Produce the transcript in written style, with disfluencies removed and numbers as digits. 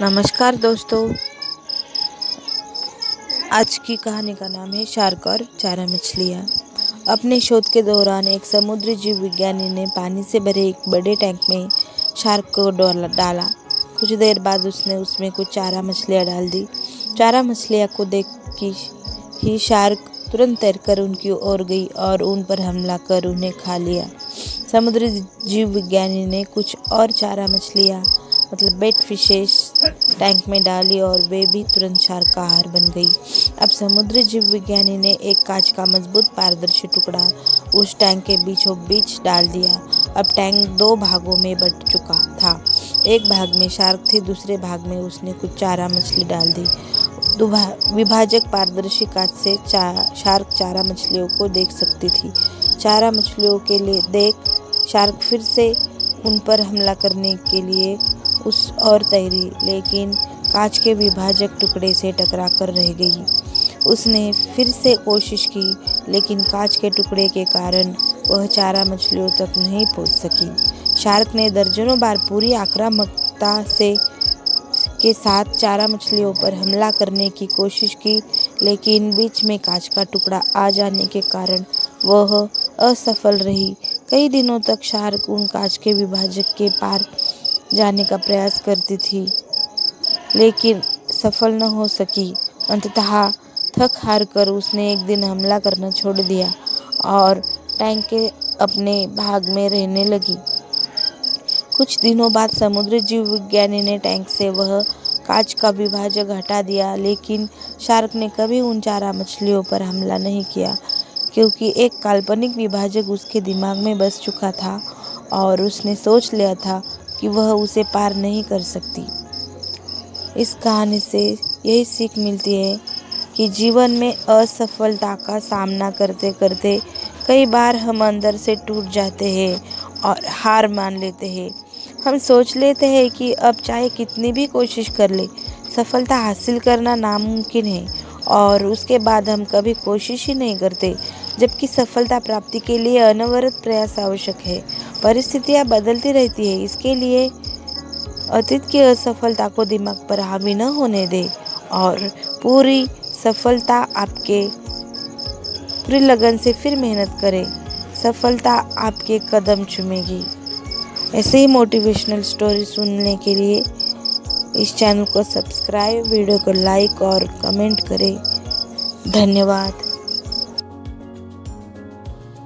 नमस्कार दोस्तों। आज की कहानी का नाम है शार्क और चारा मछलियाँ। अपने शोध के दौरान एक समुद्री जीव विज्ञानी ने पानी से भरे एक बड़े टैंक में शार्क को डाला। कुछ देर बाद उसने उसमें कुछ चारा मछलियाँ डाल दी। चारा मछलियाँ को देख ही शार्क तुरंत तैरकर उनकी ओर गई और उन पर हमला कर उन्हें खा लिया। समुद्री जीव विज्ञानी ने कुछ और चारा मछलियाँ मतलब बेट फिशेस टैंक में डाली और वे भी तुरंत शार्क का आहार बन गई। अब समुद्री जीव विज्ञानी ने एक कांच का मजबूत पारदर्शी टुकड़ा उस टैंक के बीचों बीच डाल दिया। अब टैंक दो भागों में बंट चुका था। एक भाग में शार्क थी, दूसरे भाग में उसने कुछ चारा मछली डाल दी। विभाजक पारदर्शी कांच से शार्क चारा मछलियों को देख सकती थी। चारा मछलियों के लिए देख शार्क फिर से उन पर हमला करने के लिए उस और तैरी, लेकिन कांच के विभाजक टुकड़े से टकरा कर रह गई। उसने फिर से कोशिश की, लेकिन कांच के टुकड़े के कारण वह चारा मछलियों तक नहीं पहुंच सकी। शार्क ने दर्जनों बार पूरी आक्रामकता के साथ चारा मछलियों पर हमला करने की कोशिश की, लेकिन बीच में कांच का टुकड़ा आ जाने के कारण वह असफल रही। कई दिनों तक शार्क उन कांच के विभाजक के पार जाने का प्रयास करती थी, लेकिन सफल न हो सकी। अंततः थक हार कर उसने एक दिन हमला करना छोड़ दिया और टैंक के अपने भाग में रहने लगी। कुछ दिनों बाद समुद्री जीव विज्ञानी ने टैंक से वह कांच का विभाजक हटा दिया, लेकिन शार्क ने कभी उन चारा मछलियों पर हमला नहीं किया, क्योंकि एक काल्पनिक विभाजक उसके दिमाग में बस चुका था और उसने सोच लिया था कि वह उसे पार नहीं कर सकती। इस कहानी से यही सीख मिलती है कि जीवन में असफलता का सामना करते करते कई बार हम अंदर से टूट जाते हैं और हार मान लेते हैं। हम सोच लेते हैं कि अब चाहे कितनी भी कोशिश कर ले, सफलता हासिल करना नामुमकिन है, और उसके बाद हम कभी कोशिश ही नहीं करते, जबकि सफलता प्राप्ति के लिए अनवरत प्रयास आवश्यक है। परिस्थितियाँ बदलती रहती है, इसके लिए अतीत की असफलता को दिमाग पर हावी न होने दे और पूरी लगन से फिर मेहनत करें। सफलता आपके कदम चूमेगी। ऐसे ही मोटिवेशनल स्टोरी सुनने के लिए इस चैनल को सब्सक्राइब, वीडियो को लाइक और कमेंट करें। धन्यवाद।